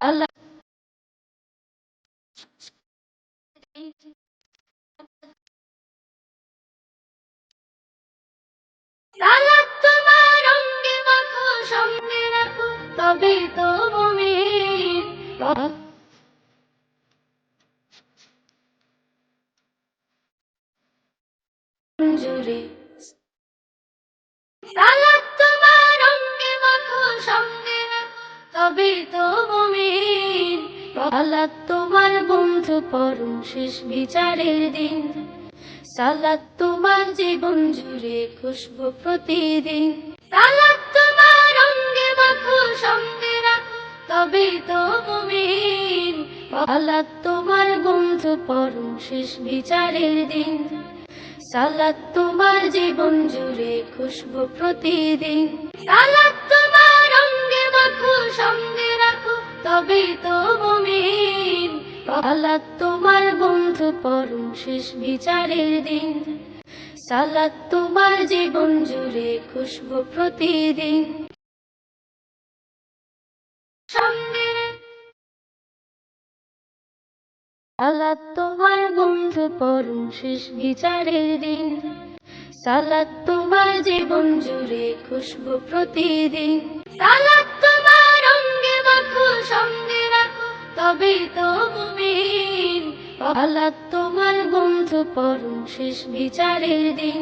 আল্লাহ সালাত তোমার অঙ্গে মাখো সঙ্গে রাখো তবেই তো মুমিন জুড়ে সালাত তোমার অঙ্গে মাখো সঙ্গে রাখো তবেই তো মুমিন সালাত তোমার বন্ধু পরম শেষ বিচারের দিন সালাত তোমার জীবন জুড়ে খুশবু প্রতিদিন সালাত তোমার অঙ্গে মাখো সঙ্গে রাখো তবেই তো মুমিন সালাত তোমার বন্ধু পরম শেষ বিচারের দিন সালাত তোমার জীবন জুড়ে খুশবু প্রতিদিন সালাত তোমার অঙ্গে মাখো সঙ্গে রাখো তবেই তো মুমিন সালাত তোমার বন্ধু পরম শেষ বিচারের দিন সালাত তোমার জীবন জুড়ে খুশবু প্রতিদিন সঙ্গে সালাত তোমার বন্ধু পরম শেষ বিচারের দিন সালাত তোমার জীবন জুড়ে খুশবু প্রতিদিন সালাত তোমার অঙ্গে মাখো সঙ্গে রাখো তবেই তো মুমিন সালাত তোমার বন্ধু পরম শেষ বিচারের দিন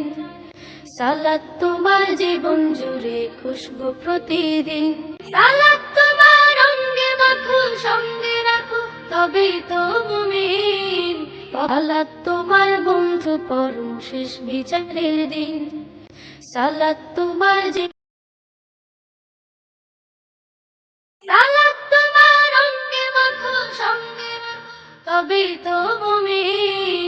সালাত তোমার জীবন জুড়ে খুশবু প্রতিদিন সালাত তোমার অঙ্গে মাখো সঙ্গে রাখো তবেই তো মুমিন সালাত তোমার বন্ধু পরম শেষ বিচারের দিন সালাত তোমার সালাত তোমার অঙ্গে মাখো সঙ্গে রাখো তবেই তো মুমিন